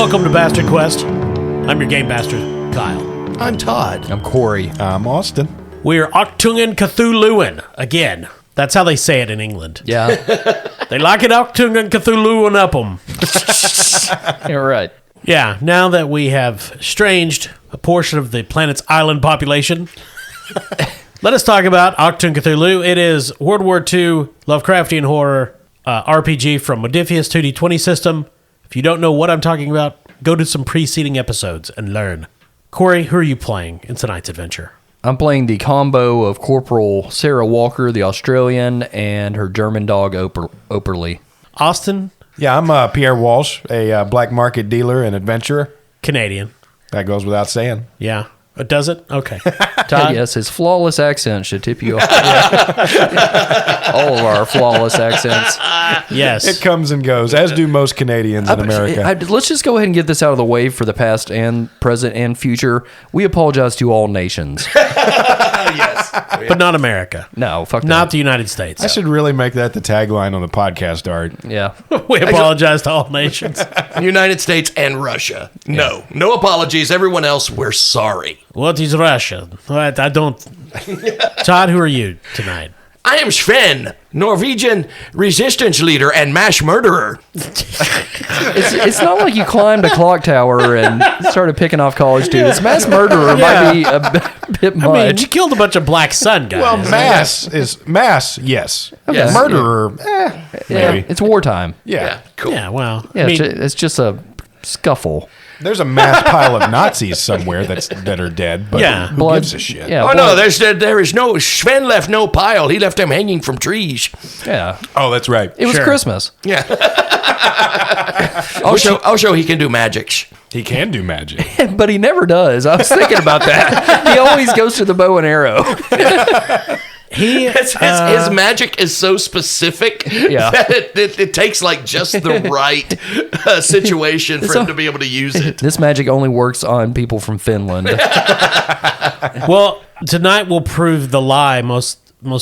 Welcome to Bastard Quest. I'm your game bastard, Kyle. I'm Todd. I'm Corey. I'm Austin. We're Achtung and Cthulhuin again. That's how they say it in England. Yeah. They like it Achtung and Cthulhuin up 'em. You're right. Yeah, now that we have estranged a portion of the planet's island population, let us talk about Achtung Cthulhu. It is World War II Lovecraftian horror RPG from Modiphius 2D20 system. If you don't know what I'm talking about, go to some preceding episodes and learn. Corey, who are you playing in tonight's adventure? I'm playing the combo of Corporal Sarah Walker, the Australian, and her German dog, Operly. Austin? Yeah, I'm Pierre Walsh, a black market dealer and adventurer. Canadian. That goes without saying. Yeah. Does it? Okay. Todd? Yes, his flawless accent should tip you off. All of our flawless accents. Yes. It comes and goes, as do most Canadians in America. Let's just go ahead and get this out of the way for the past and present and future. We apologize to all nations. Yes. But not America. No, fuck Not that. the United States. I should really make that the tagline on the podcast art. Yeah. We apologize to all nations. United States and Russia. No. No apologies. Everyone else, we're sorry. What is Russia? What? I don't... Todd, who are you tonight? I am Sven, Norwegian resistance leader and mass murderer. It's not like you climbed a clock tower and started picking off college students. Mass murderer might be a bit much. I mean, you killed a bunch of Black Sun guys. Well, mass, yes. Yes. Murderer, Yeah, maybe. it's wartime. Yeah. Cool. Yeah, well, Yeah, I mean, it's just a scuffle. There's a mass pile of Nazis somewhere that are dead, but Yeah. who Blood- gives a shit? Yeah, Oh, no, blood- there is no... Sven left no pile. He left them hanging from trees. Yeah. Oh, that's right. It was Sure. Christmas. Yeah. Also, he can do magics. He can do magic. But he never does. I was thinking about that. He always goes to the bow and arrow. His magic is so specific that it takes like just the right situation for him to be able to use it. This magic only works on people from Finland. well, tonight will prove the lie most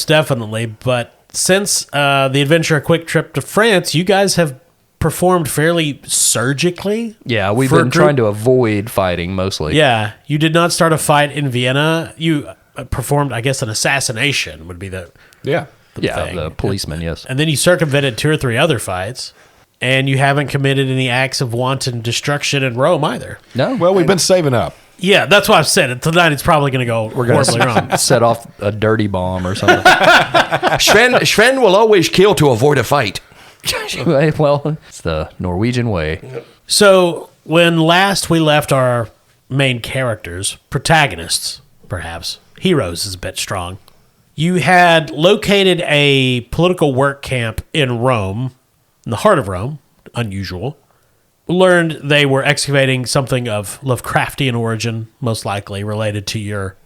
definitely, but since the adventure A Quick Trip to France, you guys have performed fairly surgically. Yeah, we've for a been group. trying to avoid fighting mostly. Yeah, you did not start a fight in Vienna. You performed, I guess, an assassination would be the Yeah. thing. The policeman, yes. And then you circumvented 2 or 3 other fights, and you haven't committed any acts of wanton destruction in Rome either. No? Well, we've been saving up. Yeah, that's why I've said it. Tonight it's probably going to go horribly wrong. set off a dirty bomb or something. Sven will always kill to avoid a fight. Well, it's the Norwegian way. So when last we left our main characters, protagonists, perhaps, heroes is a bit strong, you had located a political work camp in Rome, in the heart of Rome, unusual. Learned they were excavating something of Lovecraftian origin, most likely related to your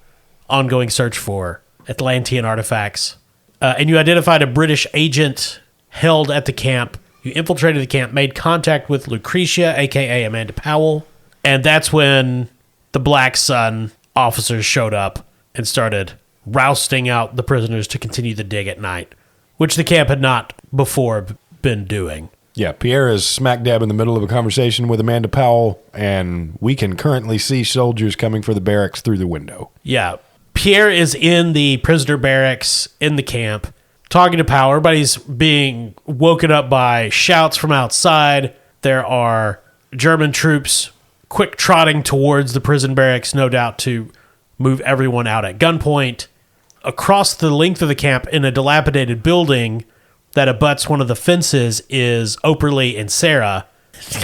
ongoing search for Atlantean artifacts. And you identified a British agent held at the camp. You infiltrated the camp, made contact with Lucretia, a.k.a. Amanda Powell, and that's when the Black Sun officers showed up and started rousting out the prisoners to continue the dig at night, which the camp had not before been doing. Yeah, Pierre is smack dab in the middle of a conversation with Amanda Powell, and we can currently see soldiers coming for the barracks through the window. Yeah, Pierre is in the prisoner barracks in the camp, talking to Powell. Everybody's being woken up by shouts from outside. There are German troops quick trotting towards the prison barracks, no doubt to move everyone out at gunpoint. Across the length of the camp in a dilapidated building that abuts one of the fences is Operly and Sarah.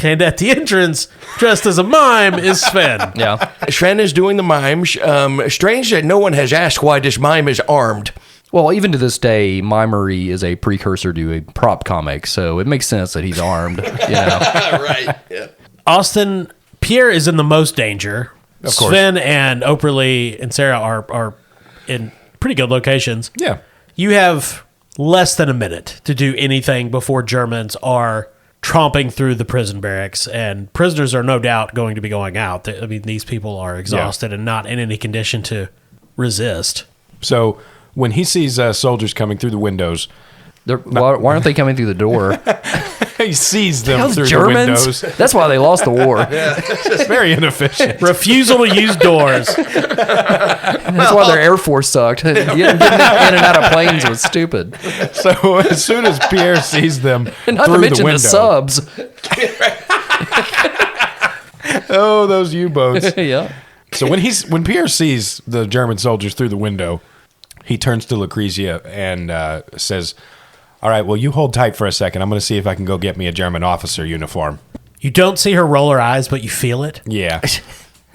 And at the entrance, dressed as a mime, is Sven. Yeah. Sven is doing the mime. Strange that no one has asked why this mime is armed. Well, even to this day, mimery is a precursor to a prop comic, so it makes sense that he's armed. You know? Right. Yeah. Austin, Pierre is in the most danger. Of course. Sven and Operly and Sarah are in pretty good locations. Yeah. You have less than a minute to do anything before Germans are tromping through the prison barracks, and prisoners are no doubt going to be going out. I mean, these people are exhausted and not in any condition to resist. So when he sees soldiers coming through the windows, Why aren't they coming through the door? He sees them Those through Germans. the windows. That's why they lost the war. It's very inefficient. Refusal to use doors. That's why their Air Force sucked. Getting in and out of planes was stupid. So as soon as Pierre sees them And not to through the mention window, the subs. oh, those U-boats. Yeah. So when Pierre sees the German soldiers through the window, he turns to Lucrezia and says, "All right, well, you hold tight for a second. I'm going to see if I can go get me a German officer uniform." You don't see her roll her eyes, but you feel it. Yeah.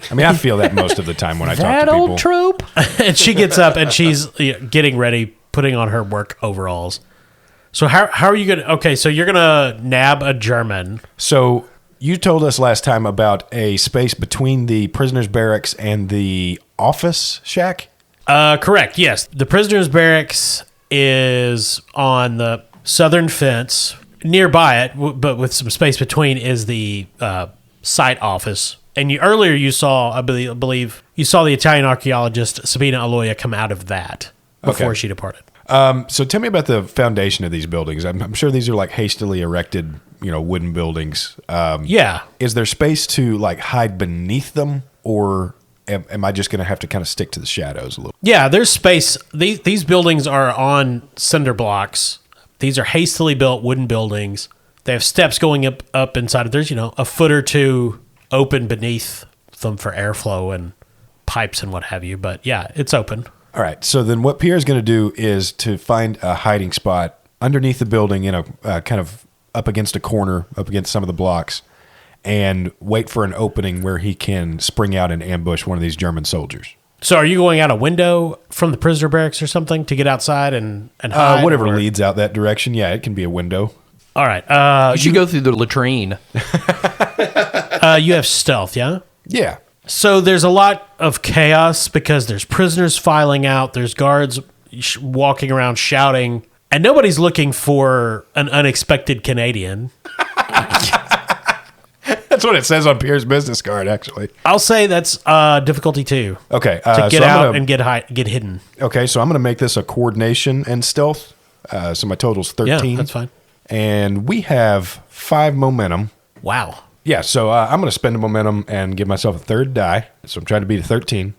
I mean, I feel that most of the time when I talk That to people. old trope. And she gets up and she's getting ready, putting on her work overalls. So how are you going to... Okay, so you're going to nab a German. So you told us last time about a space between the prisoners' barracks and the office shack? Correct, yes. The prisoners' barracks is on the southern fence. Nearby it, but with some space between, is the site office. And earlier you saw, I believe, you saw the Italian archaeologist Sabina Aloia come out of that before she departed. So tell me about the foundation of these buildings. I'm sure these are like hastily erected, wooden buildings. Yeah. Is there space to like hide beneath them, or am I just going to have to kind of stick to the shadows a little? Yeah, there's space. These buildings are on cinder blocks. These are hastily built wooden buildings. They have steps going up inside of. There's, a foot or two open beneath them for airflow and pipes and what have you. But yeah, it's open. All right. So then what Pierre's going to do is to find a hiding spot underneath the building in a kind of up against a corner, up against some of the blocks, and wait for an opening where he can spring out and ambush one of these German soldiers. So are you going out a window from the prisoner barracks or something to get outside and hide? Whatever or? leads out that direction. Yeah, it can be a window. All right. You should go through the latrine. You have stealth, yeah? Yeah. So there's a lot of chaos because there's prisoners filing out, there's guards walking around shouting, and nobody's looking for an unexpected Canadian. That's what it says on Pierre's business card, actually. I'll say that's difficulty 2. Okay. To get so out and get hidden. Okay, so I'm going to make this a coordination and stealth. So my total's 13. Yeah, that's fine. And we have 5 momentum. Wow. Yeah, so I'm going to spend a momentum and give myself a third die. So I'm trying to beat a 13.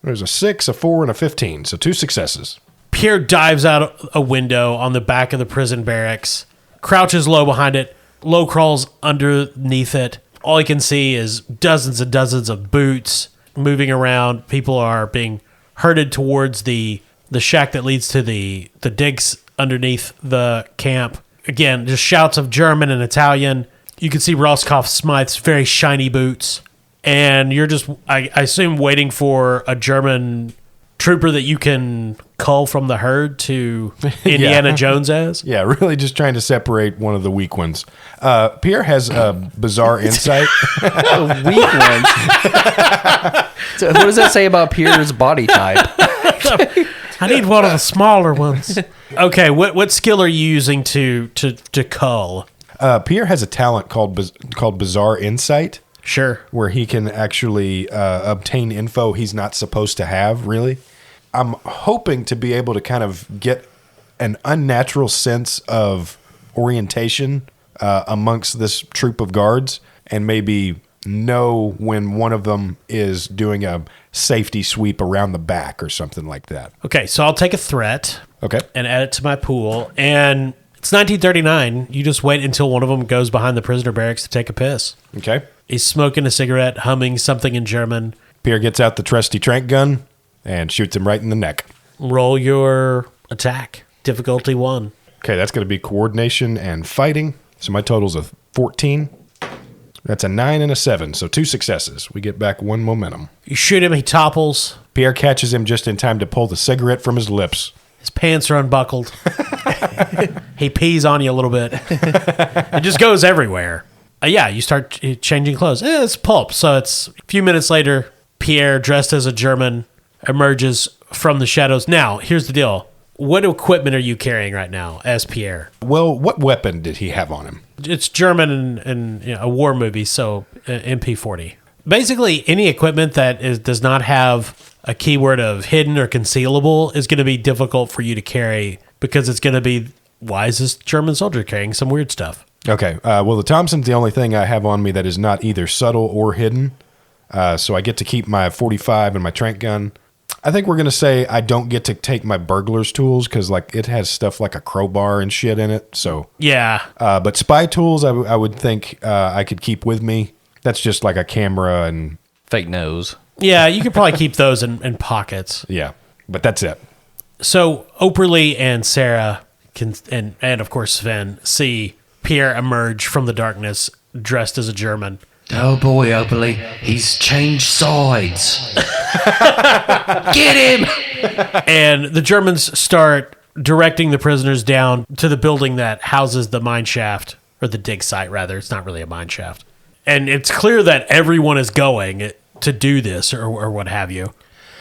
There's a 6, a 4, and a 15. So 2 successes. Pierre dives out a window on the back of the prison barracks, crouches low behind it, low crawls underneath it. All he can see is dozens and dozens of boots moving around. People are being herded towards the shack that leads to the digs underneath the camp. Again, just shouts of German and Italian. You can see Roscoff Smythe's very shiny boots. And you're just, I assume, waiting for a German trooper that you can cull from the herd to Indiana Jones as. Yeah, really just trying to separate one of the weak ones. Pierre has a bizarre insight. The weak ones. So what does that say about Pierre's body type? I need one of the smaller ones. Okay, what skill are you using to cull? Pierre has a talent called Bizarre Insight. Sure. Where he can actually obtain info he's not supposed to have, really. I'm hoping to be able to kind of get an unnatural sense of orientation amongst this troop of guards and maybe know when one of them is doing a safety sweep around the back or something like that. Okay, so I'll take a threat. Okay. And add it to my pool. And it's 1939. You just wait until one of them goes behind the prisoner barracks to take a piss. Okay. He's smoking a cigarette, humming something in German. Pierre gets out the trusty trank gun and shoots him right in the neck. Roll your attack. Difficulty 1. Okay, that's going to be coordination and fighting. So my total's a 14. That's a 9 and a 7, so 2 successes. We get back 1 momentum. You shoot him, he topples. Pierre catches him just in time to pull the cigarette from his lips. His pants are unbuckled. He pees on you a little bit. It just goes everywhere. Yeah, you start changing clothes. It's pulp. So it's a few minutes later, Pierre, dressed as a German, emerges from the shadows. Now, here's the deal. What equipment are you carrying right now as Pierre? Well, what weapon did he have on him? It's German and a war movie, so MP40. Basically, any equipment that does not have a keyword of hidden or concealable is going to be difficult for you to carry because it's going to be, why is this German soldier carrying some weird stuff? Okay. Well, the Thompson's the only thing I have on me that is not either subtle or hidden. So I get to keep my 45 and my tranq gun. I think we're going to say I don't get to take my burglar's tools because like it has stuff like a crowbar and shit in it. So Yeah. but spy tools I would think I could keep with me. That's just like a camera and Fake nose. Yeah, you could probably keep those in pockets. yeah. But that's it. So Operly and Sarah can, and of course Sven, see Pierre emerge from the darkness dressed as a German. Oh boy, Oakley, he's changed sides. Get him! And the Germans start directing the prisoners down to the building that houses the mine shaft, or the dig site, rather. It's not really a mine shaft. And it's clear that everyone is going to do this or what have you.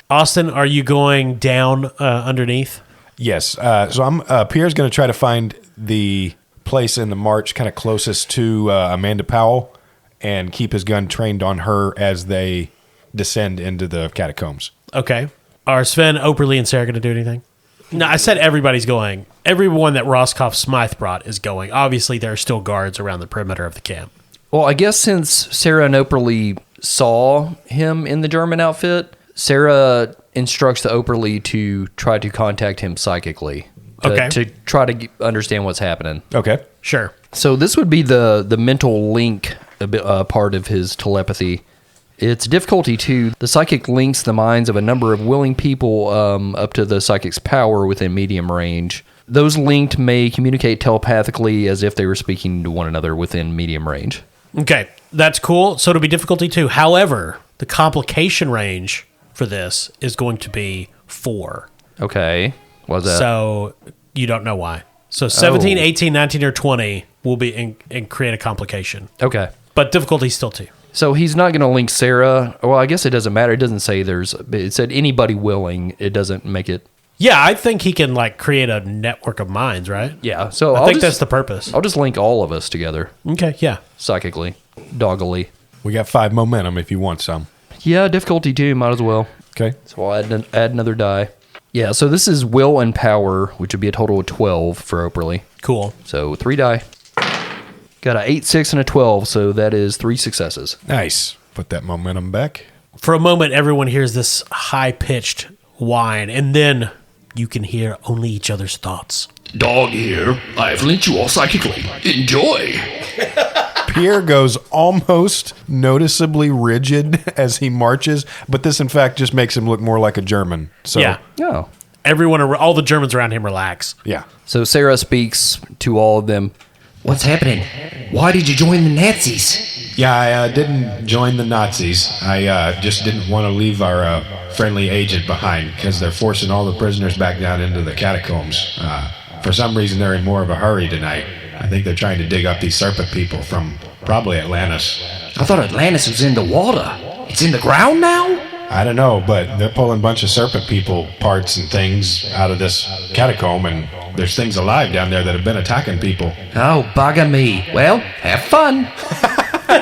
Austin, are you going down underneath? Yes. So I'm Pierre's going to try to find the place in the march kind of closest to Amanda Powell and keep his gun trained on her as they descend into the catacombs. Okay. Are Sven, Operly, and Sarah going to do anything? No, I said everybody's going. Everyone that Roscoff Smythe brought is going. Obviously, there are still guards around the perimeter of the camp. Well, I guess since Sarah and Operly saw him in the German outfit, Sarah instructs the Operly to try to contact him psychically. To try to understand what's happening. Okay. Sure. So this would be the mental link part of his telepathy. It's difficulty 2. The psychic links the minds of a number of willing people up to the psychic's power within medium range. Those linked may communicate telepathically as if they were speaking to one another within medium range. Okay. That's cool. So it'll be difficulty 2. However, the complication range for this is going to be 4. Okay. What's that? So you don't know why. So 17, 18, 19, or 20 will be and create a complication. Okay. But difficulty still 2. So he's not going to link Sarah. Well, I guess it doesn't matter. It doesn't say it said anybody willing. It doesn't make it. Yeah, I think he can like create a network of minds, right? Yeah. So I think that's the purpose. I'll just link all of us together. Okay, yeah. Psychically. Doggily. We got 5 momentum if you want some. Yeah, difficulty 2, might as well. Okay. So I'll add another die. Yeah, so this is will and power, which would be a total of 12 for Operly. Cool. So 3 die. Got a 8, 6, and a 12, so that is 3 successes. Nice. Put that momentum back. For a moment, everyone hears this high-pitched whine, and then you can hear only each other's thoughts. Dog here. I've linked you all psychically. Enjoy. Pierre goes almost noticeably rigid as he marches, but this, in fact, just makes him look more like a German. So, Yeah. Oh. All the Germans around him relax. Yeah. So Sarah speaks to all of them. What's happening? Why did you join the Nazis? Yeah, I didn't join the Nazis. I just didn't want to leave our friendly agent behind because they're forcing all the prisoners back down into the catacombs. For some reason, they're in more of a hurry tonight. I think they're trying to dig up these Serpent people from probably Atlantis. I thought Atlantis was in the water. It's in the ground now? I don't know, but they're pulling a bunch of Serpent people parts and things out of this catacomb, and there's things alive down there that have been attacking people. Oh, bugger me. Well, have fun.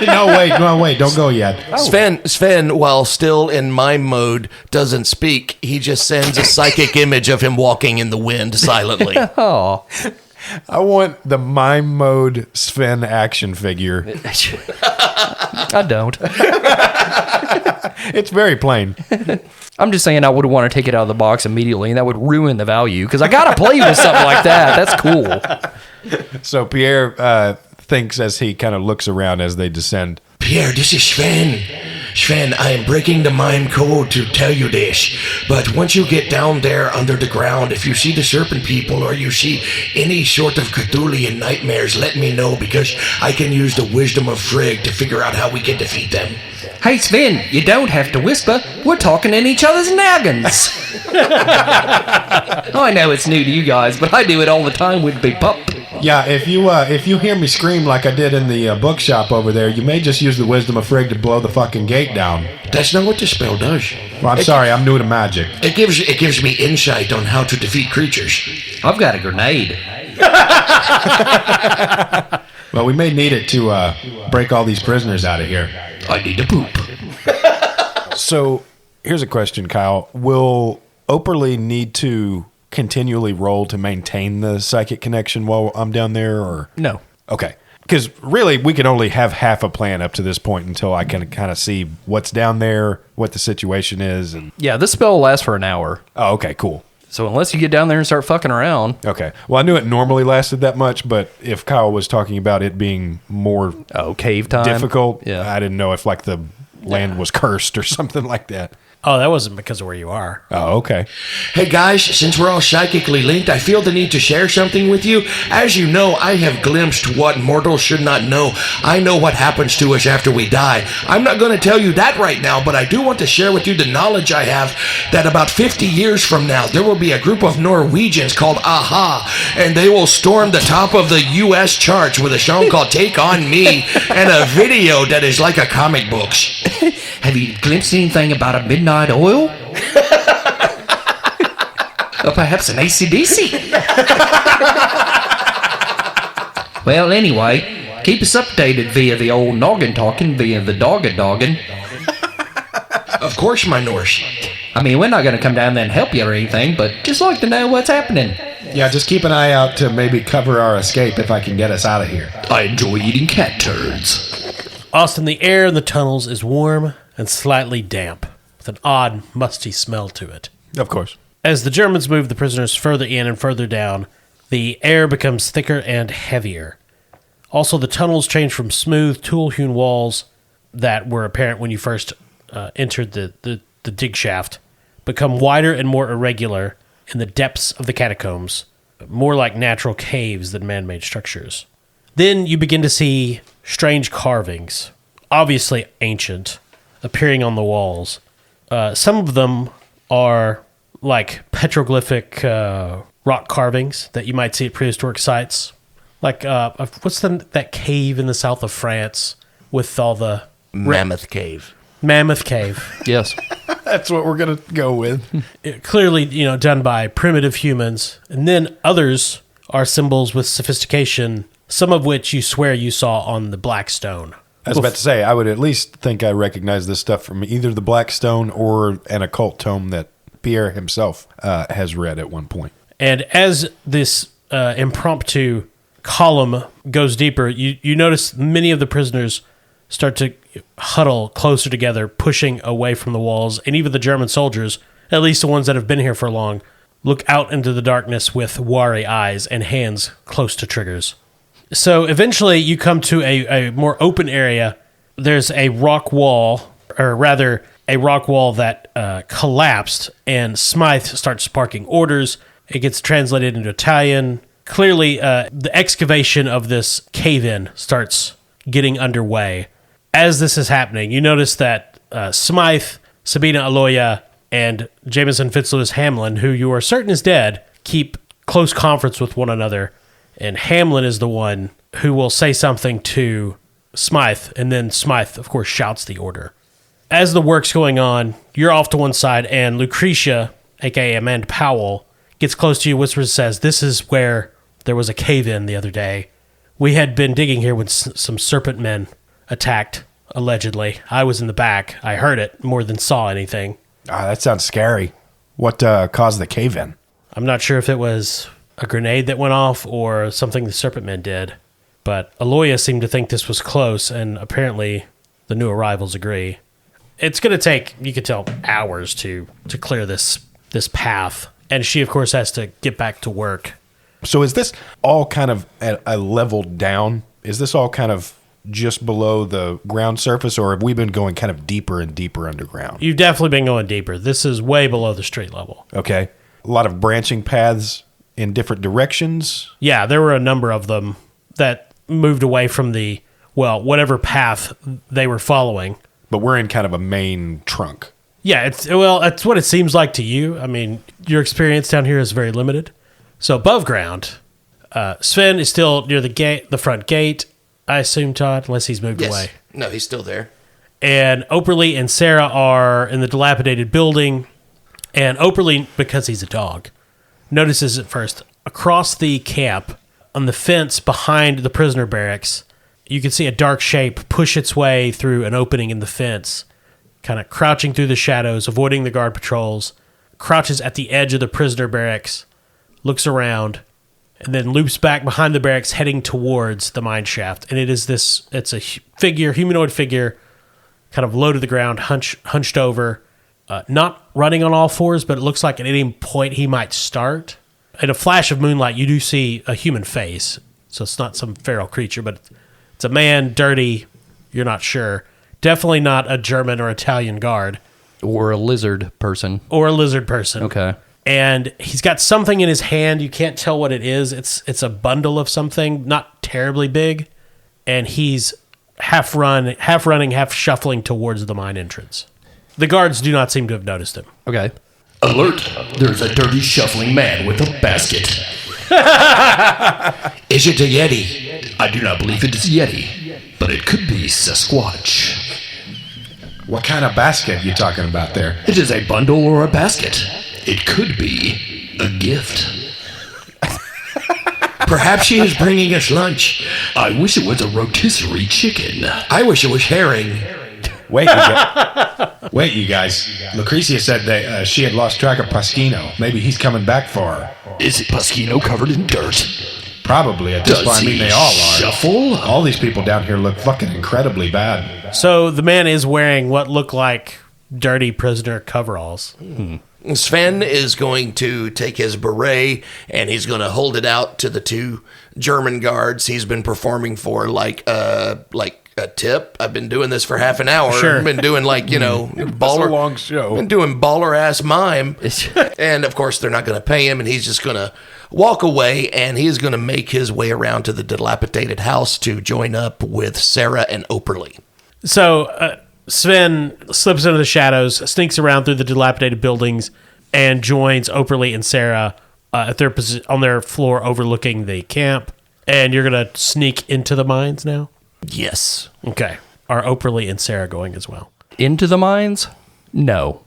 No, wait, don't go yet. Sven, while still in mime mode, doesn't speak. He just sends a psychic image of him walking in the wind silently. Oh. I want the mime mode Sven action figure. I don't. It's very plain. I'm just saying I would want to take it out of the box immediately, and that would ruin the value, because I got to play with something like that. That's cool. So Pierre thinks as he kind of looks around as they descend. Pierre, this is Sven. Sven, I am breaking the mime code to tell you this, but once you get down there under the ground, if you see the Serpent people or you see any sort of Cthulhu nightmares, let me know, because I can use the wisdom of Frigg to figure out how we can defeat them. Hey, Sven, you don't have to whisper. We're talking in each other's noggins. I know it's new to you guys, but I do it all the time with Big Pup. Yeah, if you hear me scream like I did in the bookshop over there, you may just use the wisdom of Frigg to blow the fucking gate down. That's not what the spell does. Well, I'm sorry, I'm new to magic. It gives me insight on how to defeat creatures. I've got a grenade. Well, we may need it to break all these prisoners out of here. I need to poop. So, here's a question, Kyle. Will Operly need to continually roll to maintain the psychic connection while I'm down there, or No. okay? Because really, we can only have half a plan up to this point until I can kind of see what's down there, what the situation is. And Yeah, this spell lasts for an hour. oh, okay, cool. So unless you get down there and start fucking around. Okay. Well, I knew it normally lasted that much, but if Kyle was talking about it being more Cave time. difficult, Yeah. I didn't know if like the land was cursed or something like that. Oh, that wasn't because of where you are. Oh, okay. Hey guys, since we're all psychically linked, I feel the need to share something with you. As you know, I have glimpsed what mortals should not know. I know what happens to us after we die. I'm not going to tell you that right now, but I do want to share with you the knowledge I have that about 50 years from now, there will be a group of Norwegians called AHA, and they will storm the top of the U.S. charts with a song called Take On Me and a video that is like a comic books. Have you glimpsed anything about a midnight oil? Or perhaps an AC/DC? Well, anyway, keep us updated via the old noggin talking via the doggin. Of course, my Norse. I mean, we're not going to come down there and help you or anything, but just like to know what's happening. Yeah, just keep an eye out to maybe cover our escape if I can get us out of here. I enjoy eating cat turds. Austin, the air in the tunnels is warm and slightly damp, with an odd, musty smell to it. Of course. As the Germans move the prisoners further in and further down, the air becomes thicker and heavier. Also, the tunnels change from smooth, tool-hewn walls that were apparent when you first entered the dig shaft, become wider and more irregular in the depths of the catacombs, more like natural caves than man-made structures. Then you begin to see strange carvings, obviously ancient, appearing on the walls. Some of them are like petroglyphic rock carvings that you might see at prehistoric sites. Like, what's that cave in the south of France with all the... Mammoth Cave. Mammoth Cave. Yes. That's what we're going to go with. Clearly, done by primitive humans. And then others are symbols with sophistication, some of which you swear you saw on the Black Stone. I was about to say, I would at least think I recognize this stuff from either the Black Stone or an occult tome that Pierre himself has read at one point. And as this impromptu column goes deeper, you notice many of the prisoners start to huddle closer together, pushing away from the walls. And even the German soldiers, at least the ones that have been here for long, look out into the darkness with wary eyes and hands close to triggers. So eventually you come to a more open area. There's a rock wall, or rather a rock wall that collapsed, and Smythe starts sparking orders. It gets translated into Italian. Clearly, the excavation of this cave-in starts getting underway. As this is happening, you notice that Smythe, Sabina Aloya, and Jameson Fitzlewis Hamlin, who you are certain is dead, keep close conference with one another. And Hamlin is the one who will say something to Smythe, and then Smythe, of course, shouts the order. As the work's going on, you're off to one side, and Lucretia, a.k.a. Amanda Powell, gets close to you, whispers, says, "This is where there was a cave-in the other day. We had been digging here when some serpent men attacked, allegedly. I was in the back. I heard it more than saw anything." That sounds scary. What caused the cave-in? I'm not sure if it was a grenade that went off or something the serpent men did, but Aloya seemed to think this was close, and apparently the new arrivals agree. It's going to take, you could tell, hours to clear this path, and she, of course, has to get back to work. So is this all kind of at a level down? Is this all kind of just below the ground surface, or have we been going kind of deeper and deeper underground? You've definitely been going deeper. This is way below the street level. Okay. A lot of branching paths in different directions. Yeah, there were a number of them that moved away from whatever path they were following. But we're in kind of a main trunk. Yeah, it's what it seems like to you. I mean, your experience down here is very limited. So above ground, Sven is still near the front gate, I assume, Todd, unless he's moved away. No, he's still there. And Operly and Sarah are in the dilapidated building. And Operly, because he's a dog, notices at first, across the camp, on the fence behind the prisoner barracks, you can see a dark shape push its way through an opening in the fence, kind of crouching through the shadows, avoiding the guard patrols, crouches at the edge of the prisoner barracks, looks around, and then loops back behind the barracks heading towards the mine shaft. And it's a humanoid figure, kind of low to the ground, hunched over, not running on all fours, but it looks like at any point he might start. In a flash of moonlight, you do see a human face. So it's not some feral creature, but it's a man, dirty, you're not sure. Definitely not a German or Italian guard. Or a lizard person. Okay. And he's got something in his hand. You can't tell what it is. It's a bundle of something, not terribly big. And he's half running, half shuffling towards the mine entrance. The guards do not seem to have noticed him. Okay. Alert! There's a dirty shuffling man with a basket. Is it a Yeti? I do not believe it is Yeti, but it could be Sasquatch. What kind of basket you talking about there? It is a bundle or a basket. It could be a gift. Perhaps she is bringing us lunch. I wish it was a rotisserie chicken. I wish it was herring. Wait, you guys. Lucretia said that she had lost track of Pasquino. Maybe he's coming back for her. Is it Pasquino covered in dirt? Probably at this point. I mean, they all are. Shuffle? All these people down here look fucking incredibly bad. So the man is wearing what look like dirty prisoner coveralls. Sven is going to take his beret and he's going to hold it out to the two German guards he's been performing for, like a tip. I've been doing this for half an hour. Sure. I've been doing baller, a long show. Been doing baller ass mime. And of course they're not going to pay him, and he's just going to walk away, and he's going to make his way around to the dilapidated house to join up with Sarah and Operly. So Sven slips into the shadows, sneaks around through the dilapidated buildings, and joins Operly and Sarah at their on their floor overlooking the camp. And you're going to sneak into the mines now? Yes. Okay. Are Operly and Sarah going as well? Into the mines? No.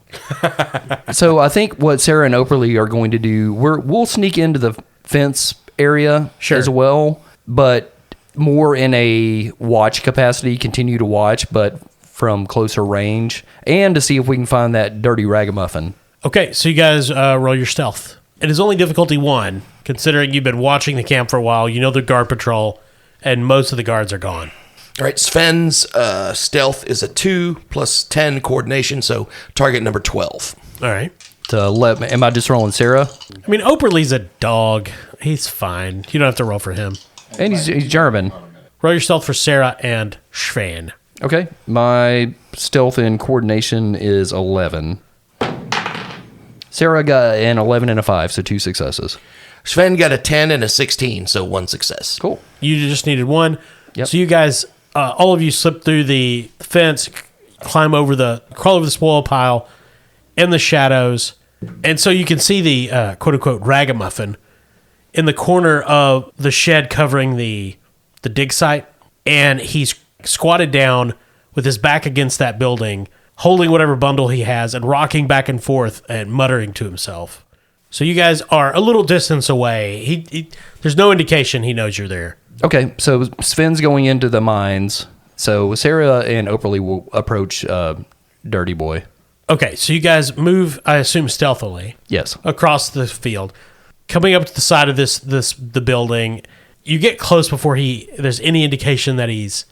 So I think what Sarah and Operly are going to do, we'll sneak into the fence area as well, but more in a watch capacity, continue to watch, but from closer range, and to see if we can find that dirty ragamuffin. Okay, so you guys roll your stealth. It is only difficulty 1, considering you've been watching the camp for a while. You know the guard patrol, and most of the guards are gone. All right, Sven's stealth is a 2 plus 10 coordination, so target number 12. All right. Am I just rolling Sarah? I mean, Operly's a dog. He's fine. You don't have to roll for him. And he's German. Roll your stealth for Sarah and Sven. Okay. My stealth and coordination is 11. Sarah got an 11 and a 5, so 2 successes. Sven got a 10 and a 16, so 1 success. Cool. You just needed 1. Yep. So you guys, all of you slip through the fence, crawl over the spoil pile in the shadows, and so you can see the quote-unquote ragamuffin in the corner of the shed covering the dig site, and he's squatted down with his back against that building, holding whatever bundle he has and rocking back and forth and muttering to himself. So you guys are a little distance away. He there's no indication he knows you're there. Okay, so Sven's going into the mines. So Sarah and Operly will approach Dirty Boy. Okay, so you guys move, I assume, stealthily. Yes. Across the field. Coming up to the side of the building, you get close before there's any indication that he's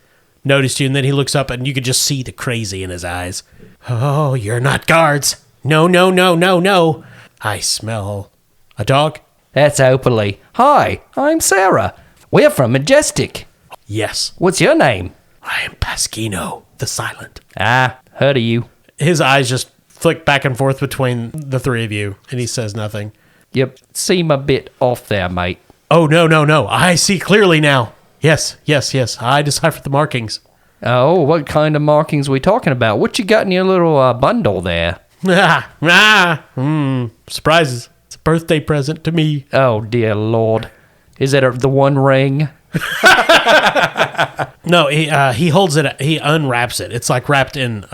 noticed you, and then he looks up and you can just see the crazy in his eyes. Oh, you're not guards. No. I smell a dog. That's Operly. Hi, I'm Sarah. We're from Majestic. Yes. What's your name? I am Pasquino, the Silent. Heard of you. His eyes just flick back and forth between the three of you, and he says nothing. Yep, seem a bit off there, mate. Oh, no. I see clearly now. Yes. I deciphered the markings. Oh, what kind of markings we talking about? What you got in your little bundle there? Surprises. It's a birthday present to me. Oh, dear Lord. Is it the one ring? No, he holds it. He unwraps it. It's like wrapped in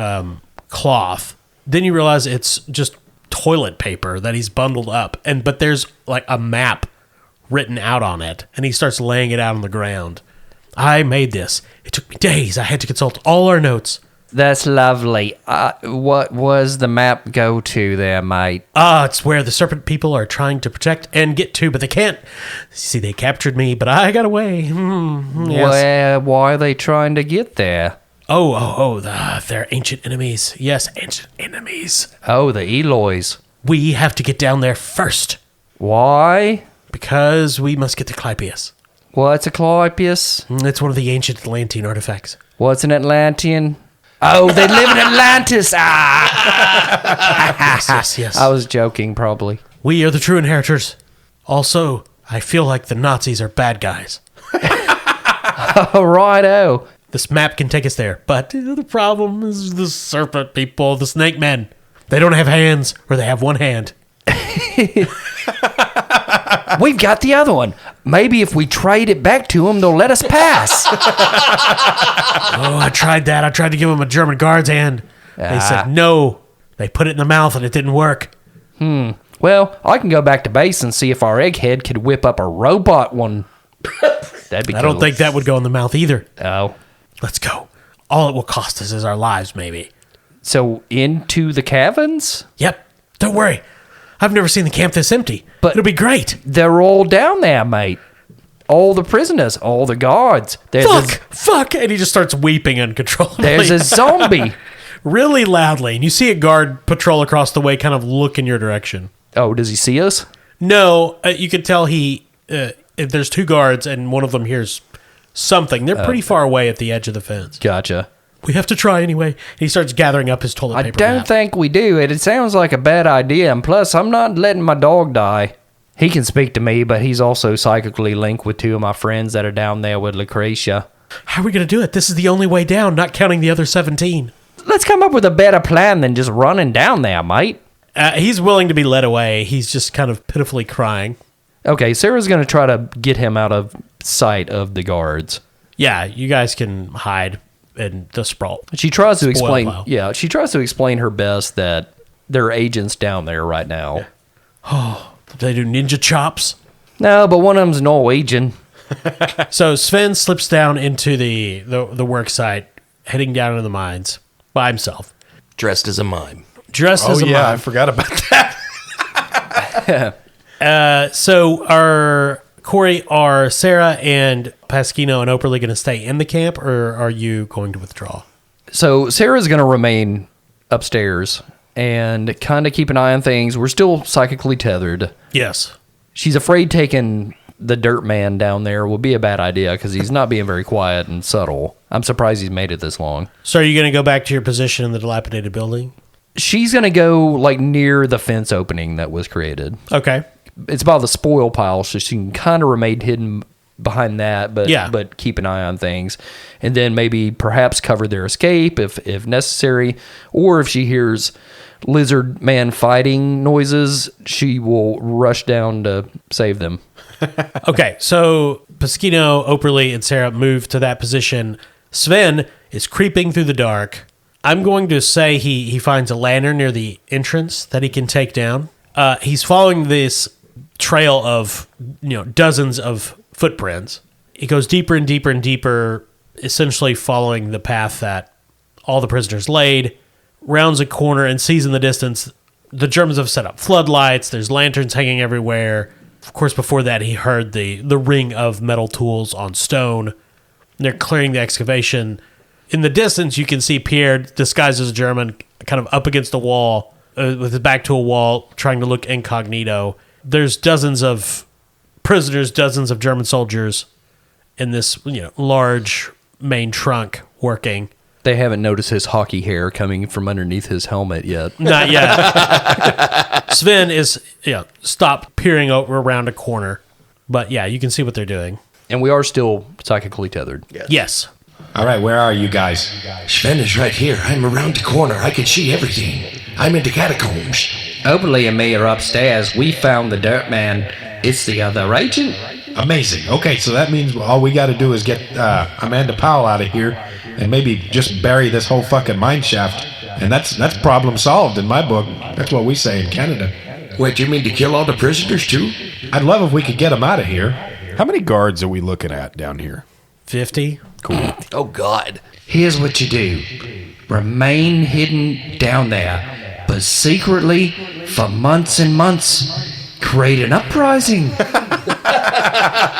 cloth. Then you realize it's just toilet paper that he's bundled up, but there's like a map written out on it, and he starts laying it out on the ground. I made this. It took me days. I had to consult all our notes. That's lovely. What was the map go to there, mate? It's where the Serpent people are trying to protect and get to, but they can't. See, they captured me, but I got away. Yes. Why are they trying to get there? They're ancient enemies. Yes, ancient enemies. Oh, the Eloys. We have to get down there first, Why? because we must get to Clypeus. What's a Clypeus? It's one of the ancient Atlantean artifacts. What's an Atlantean? Oh, they live in Atlantis. Yes. I was joking, probably. We are the true inheritors. Also, I feel like the Nazis are bad guys. Oh, righto. This map can take us there, but the problem is the Serpent people, the Snake Men. They don't have hands, or they have one hand. We've got the other one. Maybe if we trade it back to them, they'll let us pass. I tried that. I tried to give them a German guard's hand. They said no. They put it in the mouth and it didn't work. Well, I can go back to base and see if our egghead could whip up a robot one. That'd be I don't think that would go in the mouth either. Oh. Let's go. All it will cost us is our lives, maybe. So, into the caverns? Yep. Don't worry. I've never seen the camp this empty. But- it'll be great. They're all down there, mate. All the prisoners, all the guards. Fuck. And he just starts weeping uncontrollably. There's a zombie. Really loudly. And you see a guard patrol across the way kind of look in your direction. Oh, does he see us? No, you can tell there's two guards and one of them hears something. They're pretty far away at the edge of the fence. Gotcha. We have to try anyway. He starts gathering up his toilet I paper. don't think we do. It sounds like a bad idea, and plus, I'm not letting my dog die. He can speak to me, but he's also psychically linked with two of my friends that are down there with Lucretia. How are we going to do it? This is the only way down, not counting the other 17. Let's come up with a better plan than just running down there, mate. He's willing to be led away. He's just kind of pitifully crying. Okay, Sarah's going to try to get him out of sight of the guards. Yeah, you guys can hide in the sprawl. She tries to explain. pile. Yeah, she tries to explain her best that there are agents down there right now. They do ninja chops. No, but one of them's Norwegian. So Sven slips down into the work site, heading down into the mines by himself. Dressed as a mime. Dressed as a I mime. forgot about that. So are Sarah and Pasquino and Operly going to stay in the camp, or are you going to withdraw? So Sarah's going to remain upstairs and kind of keep an eye on things. We're still psychically tethered. Yes. She's afraid taking the dirt man down there will be a bad idea because he's not being very quiet and subtle. I'm surprised he's made it this long. So are you going to go back to your position in the dilapidated building? She's going to go like near the fence opening that was created. Okay. It's by the spoil pile, so she can kind of remain hidden behind that, but keep an eye on things. And then maybe perhaps cover their escape if necessary. Or if she hears lizard man fighting noises, she will rush down to save them. Okay, so Pasquino, Operly, and Sarah move to that position. Sven is creeping through the dark. I'm going to say he finds a lantern near the entrance that he can take down. He's following this trail of dozens of footprints. He goes deeper and deeper and deeper, essentially following the path that all the prisoners laid, rounds a corner and sees in the distance the Germans have set up floodlights. There's lanterns hanging everywhere. Of course, before that, he heard the ring of metal tools on stone. They're clearing the excavation. In the distance, you can see Pierre, disguised as a German, kind of up against the wall, with his back to a wall, trying to look incognito. There's dozens of prisoners, dozens of German soldiers in this large main trunk working. They haven't noticed his hockey hair coming from underneath his helmet yet. Not yet. Sven is stop peering around a corner. But yeah, you can see what they're doing. And we are still psychically tethered. Yes. All right, where are you guys? Sven is right here. I'm around the corner. I can see everything. I'm in the catacombs. Oberly and me are upstairs. We found the dirt man. It's the other agent. Amazing. Okay, so that means all we got to do is get Amanda Powell out of here and maybe just bury this whole fucking mine shaft. And that's problem solved in my book. That's what we say in Canada. Wait, you mean to kill all the prisoners too? I'd love if we could get them out of here. How many guards are we looking at down here? 50. Cool. Oh, God. Here's what you do. remain hidden down there, but secretly, for months and months, create an uprising.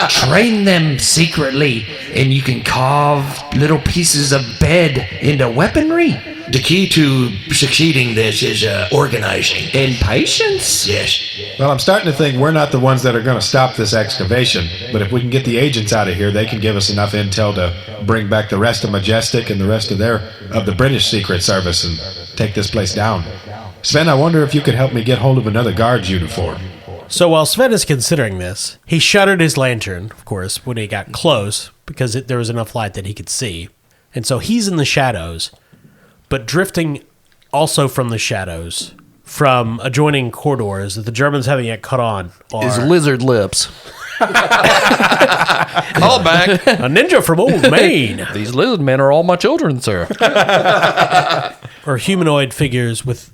Train them secretly, and you can carve little pieces of bed into weaponry. The key to succeeding this is organizing. And patience. Yes. Well, I'm starting to think we're not the ones that are going to stop this excavation. But if we can get the agents out of here, they can give us enough intel to bring back the rest of Majestic and the rest of the British Secret Service and take this place down. Sven, I wonder if you could help me get hold of another guard's uniform. So while Sven is considering this, he shuttered his lantern, of course, when he got close, because there was enough light that he could see. And so he's in the shadows, but drifting also from the shadows, from adjoining corridors that the Germans haven't yet cut on, His are lizard lips. Call back. a ninja from old Maine, These lizard men are all my children, sir. or humanoid figures with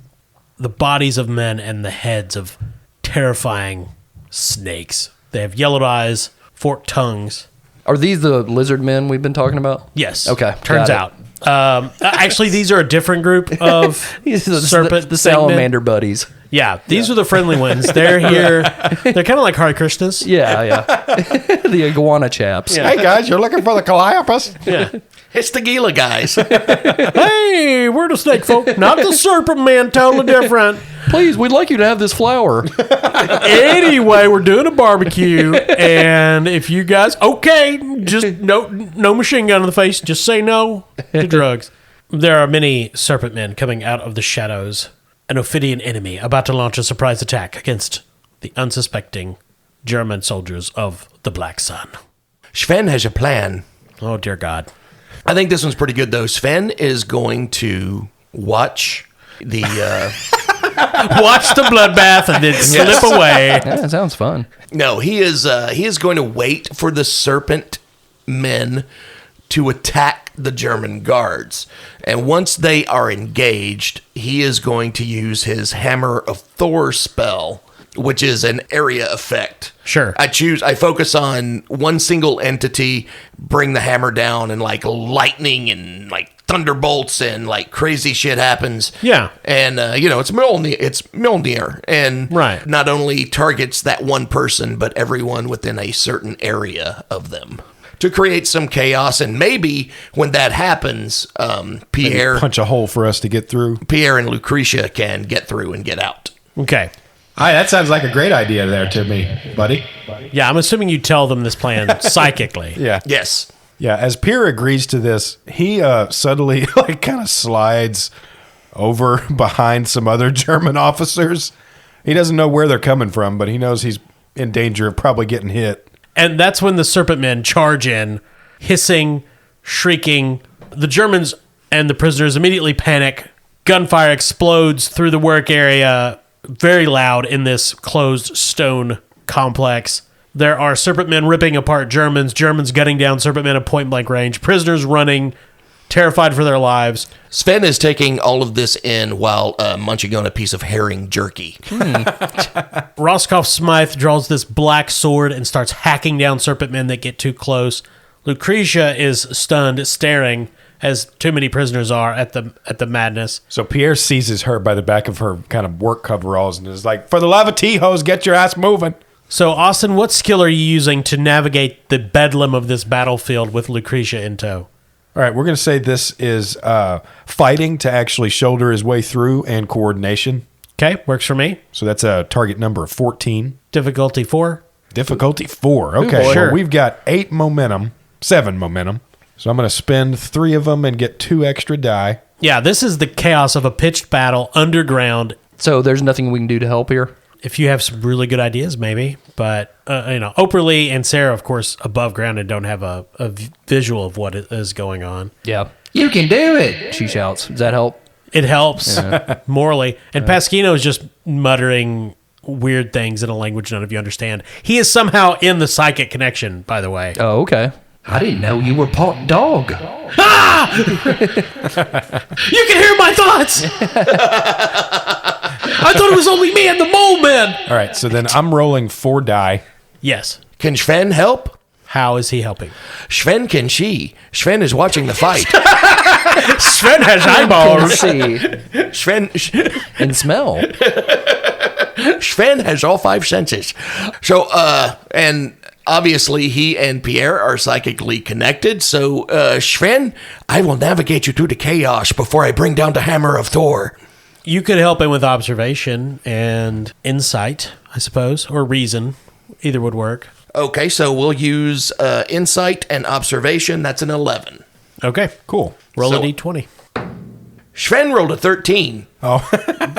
the bodies of men and the heads of terrifying snakes. They have yellowed eyes, forked tongues. Are these the lizard men we've been talking about? Yes. Okay, Turns got out. Actually, these are a different group of serpent. the thingmen. salamander buddies. Yeah, these are the friendly ones. They're here. They're kind of like Hare Krishnas. Yeah. The iguana chaps. Yeah. Hey, guys, you're looking for the Calliopas? Yeah. It's the Gila guys. Hey, we're the snake folk, not the serpent man. Totally different. Please, we'd like you to have this flower. Anyway, we're doing a barbecue, and if you guys, okay, just no machine gun in the face. Just say no to drugs. There are many serpent men coming out of the shadows. An Ophidian enemy about to launch a surprise attack against the unsuspecting German soldiers of the Black Sun. Sven has a plan. Oh, dear God. I think this one's pretty good, though. Sven is going to watch the bloodbath and then slip away. Yeah, that sounds fun. No, he is going to wait for the serpent men to attack the German guards. And once they are engaged, he is going to use his Hammer of Thor spell, which is an area effect. Sure. I focus on one single entity, bring the hammer down, and like lightning and like thunderbolts and like crazy shit happens. Yeah. And it's Mjolnir, and right. Not only targets that one person, but everyone within a certain area of them, to create some chaos. And maybe when that happens, Pierre punch a hole for us to get through. Pierre and Lucretia can get through and get out. Okay. Hi, that sounds like a great idea there to me, buddy. Yeah, I'm assuming you tell them this plan psychically. Yeah. Yes. Yeah, as Pierre agrees to this, he suddenly kind of slides over behind some other German officers. He doesn't know where they're coming from, but he knows he's in danger of probably getting hit. And that's when the serpent men charge in, hissing, shrieking. The Germans and the prisoners immediately panic. Gunfire explodes through the work area, very loud in this closed stone complex. There are serpent men ripping apart Germans gunning down serpent men at point-blank range, prisoners running, terrified for their lives. Sven is taking all of this in while munching on a piece of herring jerky. Roscoff Smythe draws this black sword and starts hacking down serpent men that get too close. Lucretia is stunned, staring, as too many prisoners are at the madness. So Pierre seizes her by the back of her kind of work coveralls and is like, "For the love of T-hose, get your ass moving." So, Austin, what skill are you using to navigate the bedlam of this battlefield with Lucretia in tow? All right, we're going to say this is fighting to actually shoulder his way through and coordination. Okay, works for me. So that's a target number of 14. Difficulty 4. Difficulty 4. Okay, boy. sure. Well, we've got 7 momentum. So I'm going to spend 3 of them and get 2 extra die. Yeah, this is the chaos of a pitched battle underground. So there's nothing we can do to help here? If you have some really good ideas, maybe. But, Oprah Lee and Sarah, of course, above ground and don't have a visual of what is going on. Yeah. You can do it, She shouts. Does that help? It helps morally. And Pasquino is just muttering weird things in a language none of you understand. He is somehow in the psychic connection, by the way. Oh, okay. I didn't know you were part dog. Ah! You can hear my thoughts! I thought it was only me and the mole man! All right, so then I'm rolling 4 die. Yes. Can Sven help? How is he helping? Sven can she. Sven is watching the fight. Sven has eyeballs. See and smell. Sven has all 5 senses. So, and obviously he and Pierre are psychically connected. So, Sven, I will navigate you through the chaos before I bring down the hammer of Thor. You could help him with observation and insight, I suppose, or reason. Either would work. Okay, so we'll use insight and observation. That's an 11. Okay, Cool. roll So- a d20. Sven rolled a 13. All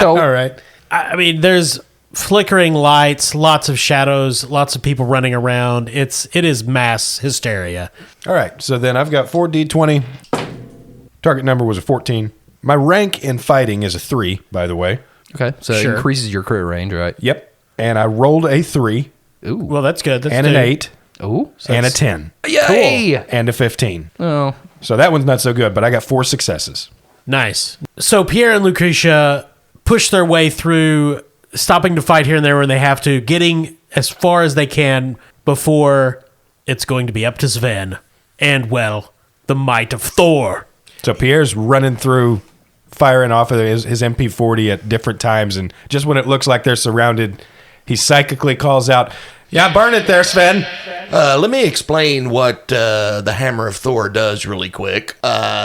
right. I mean, there's flickering lights, lots of shadows, lots of people running around. It is mass hysteria. All right. So then I've got 4d20. Target number was a 14. My rank in fighting is a 3, by the way. Okay, so Sure. it increases your crit range, right? Yep. And I rolled a 3 Ooh, Well, that's good. That's and two. an 8 ooh, and a 10 yay! and a 15. Oh, So that one's not so good, but I got 4 successes. Nice. So Pierre and Lucretia push their way through, stopping to fight here and there when they have to, getting as far as they can before it's going to be up to Sven and, well, the might of Thor. So Pierre's running through, firing off of his MP40 at different times, and just when it looks like they're surrounded, he psychically calls out, "Yeah, burn it there, Sven." Let me explain what the hammer of Thor does really quick.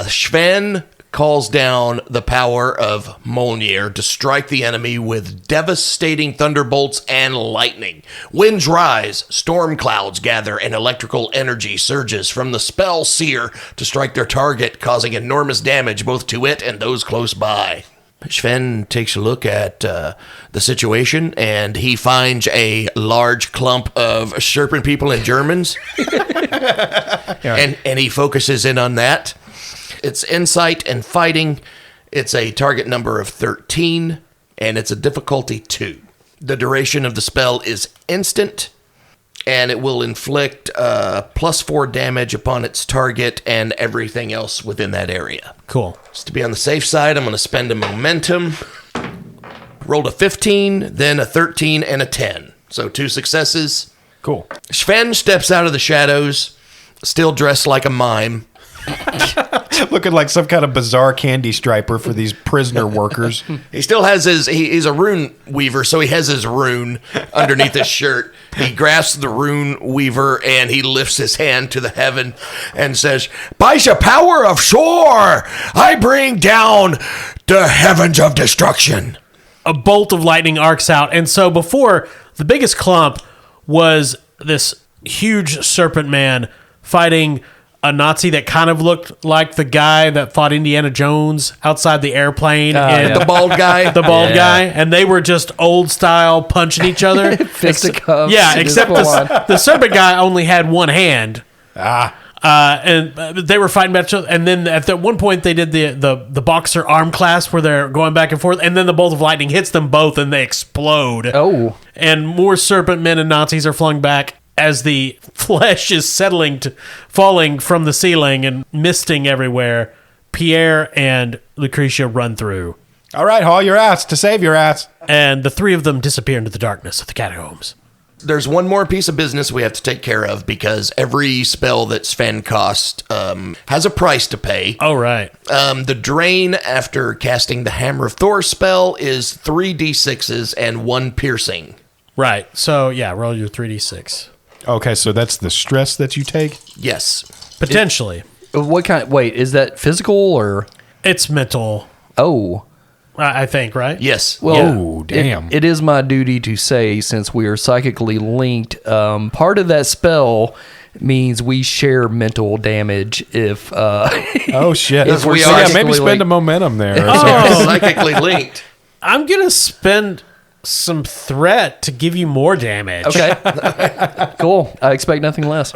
Sven calls down the power of Mjolnir to strike the enemy with devastating thunderbolts and lightning. Winds rise, storm clouds gather, and electrical energy surges from the spell seer to strike their target, causing enormous damage both to it and those close by. Sven takes a look at the situation, and he finds a large clump of serpent people and Germans, and he focuses in on that. It's insight and fighting. It's a target number of 13, and it's a difficulty 2. The duration of the spell is instant, and it will inflict +4 damage upon its target and everything else within that area. Cool. Just to be on the safe side, I'm going to spend a momentum. Rolled a 15, then a 13, and a 10. So 2 successes. Cool. Sven steps out of the shadows, still dressed like a mime. Looking like some kind of bizarre candy striper for these prisoner workers. He still has he's a rune weaver, so he has his rune underneath his shirt. He grasps the rune weaver and he lifts his hand to the heaven and says, "By the power of Thor, I bring down the heavens of destruction." A bolt of lightning arcs out. And so before, the biggest clump was this huge serpent man fighting a Nazi that kind of looked like the guy that fought Indiana Jones outside the airplane. The bald guy. The bald guy. And they were just old style punching each other. fisticuffs. Yeah, It is except full on. the serpent guy only had one hand. And they were fighting about each other. And then at one point, they did the boxer arm clasp where they're going back and forth. And then the bolt of lightning hits them both and they explode. Oh. And more serpent men and Nazis are flung back as the flesh is falling from the ceiling and misting everywhere. Pierre and Lucretia run through. All right, haul your ass to save your ass. And the three of them disappear into the darkness of the catacombs. There's one more piece of business we have to take care of because every spell that Sven costs has a price to pay. Oh, right. The drain after casting the Hammer of Thor spell is 3d6s and 1 piercing. Right. So, yeah, roll your 3d6. Okay, so that's the stress that you take? Yes. Potentially. What kind? Wait, is that physical or? It's mental, Oh. I think, right? Yes. Well, Oh, damn. It is my duty to say, since we are psychically linked, part of that spell means we share mental damage if Oh, shit. If we So, are yeah, maybe psychically spend linked. a momentum there. or Oh. something. Psychically linked. I'm going to spend some threat to give you more damage. Okay. Cool. I expect nothing less.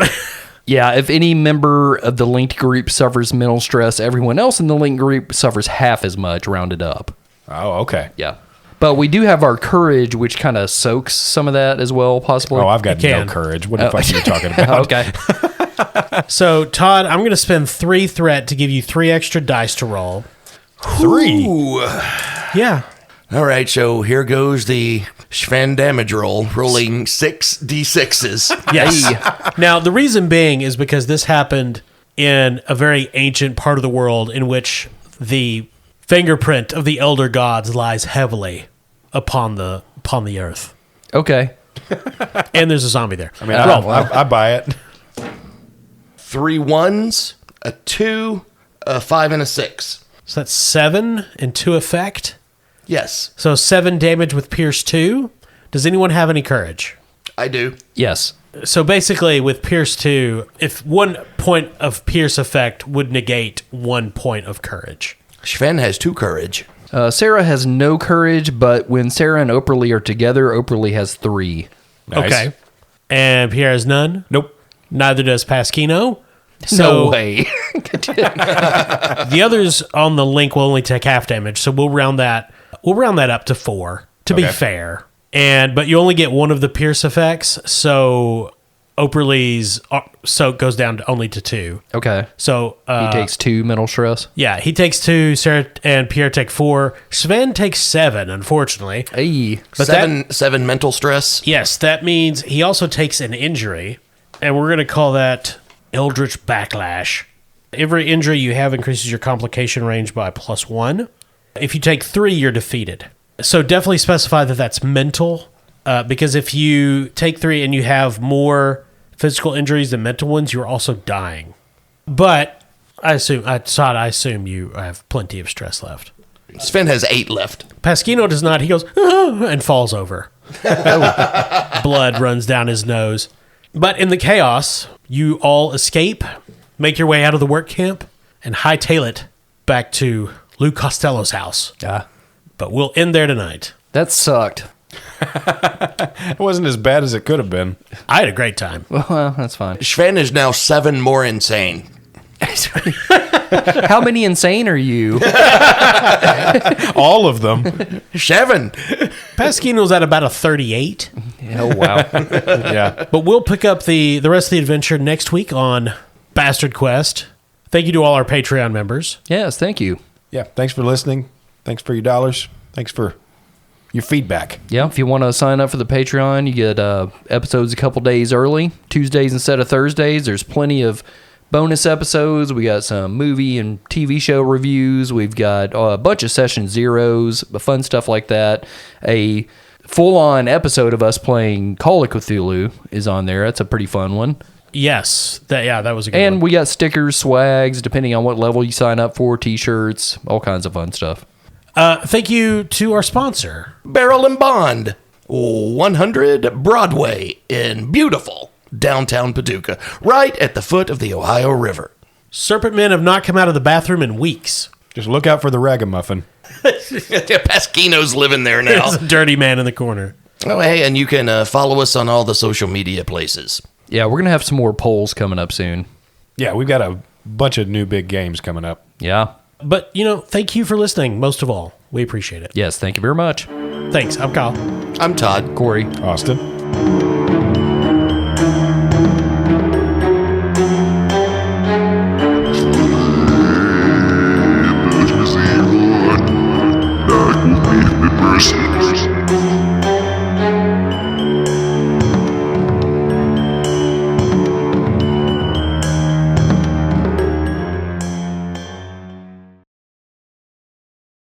Yeah, if any member of the linked group suffers mental stress, everyone else in the linked group suffers half as much, rounded up. Oh, okay. Yeah. But we do have our courage, which kind of soaks some of that as well, possibly. Oh, I've got You no can. courage. What the fuck are you talking about? Okay. So, Todd, I'm going to spend 3 threat to give you 3 extra dice to roll. 3? Ooh. Yeah. All right, so here goes the Sven damage roll, rolling 6d6s. Yes. Now, the reason being is because this happened in a very ancient part of the world in which the fingerprint of the elder gods lies heavily upon the earth. Okay. And there's a zombie there. I mean, I buy it. 3 1s, a 2, a 5, and a 6. So that's 7 and 2 effect. Yes, So 7 damage with Pierce 2. Does anyone have any courage? I do. Yes. So basically, with Pierce 2, if 1 point of Pierce effect would negate 1 point of courage. Sven has 2 courage. Sarah has no courage, but when Sarah and Operly are together, Operly has 3. Nice. Okay. And Pierre has none? Nope. Neither does Pasquino. No way. The others on the link will only take half damage, so we'll round that up to 4 to be Okay. fair. But you only get 1 of the Pierce effects, so Operly's soak goes down to only to 2. Okay. So He takes 2 mental stress. yeah, he takes 2. Sarah and Pierre take 4. Sven takes 7, unfortunately. Hey. But 7 mental stress. Yes, that means he also takes an injury, and we're going to call that Eldritch Backlash. Every injury you have increases your complication range by +1. If you take 3, you're defeated. So definitely specify that that's mental, because if you take 3 and you have more physical injuries than mental ones, you're also dying. But I assume you have plenty of stress left. Sven has 8 left. Pasquino does not. He goes, "Ah," and falls over. Blood runs down his nose. But in the chaos, you all escape, make your way out of the work camp, and hightail it back to Lou Costello's house. Ah. But we'll end there tonight. That sucked. It wasn't as bad as it could have been. I had a great time. Well, that's fine. Sven is now 7 more insane. How many insane are you? All of them. 7. Pasquino's at about a 38. Oh, wow. Yeah. But we'll pick up the rest of the adventure next week on Bastard Quest. Thank you to all our Patreon members. Yes, thank you. Yeah. Thanks for listening. Thanks for your dollars. Thanks for your feedback. Yeah, if you want to sign up for the Patreon, you get episodes a couple days early, Tuesdays instead of Thursdays. There's plenty of bonus episodes. We got some movie and TV show reviews. We've got a bunch of session zeros, fun stuff like that. A full-on episode of us playing Call of Cthulhu is on there. That's a pretty fun one. Yes. That was a good And one. we got stickers, swags, depending on what level you sign up for, T-shirts, all kinds of fun stuff. Thank you to our sponsor. Barrel and Bond. 100 Broadway in beautiful downtown Paducah, right at the foot of the Ohio River. Serpent men have not come out of the bathroom in weeks. Just look out for the ragamuffin. Pasquino's living there now. There's a dirty man in the corner. Oh, hey, and you can follow us on all the social media places. Yeah, we're going to have some more polls coming up soon. Yeah, we've got a bunch of new big games coming up. Yeah. But, thank you for listening, most of all. We appreciate it. Yes, thank you very much. Thanks. I'm Kyle. I'm Todd. Corey. Austin.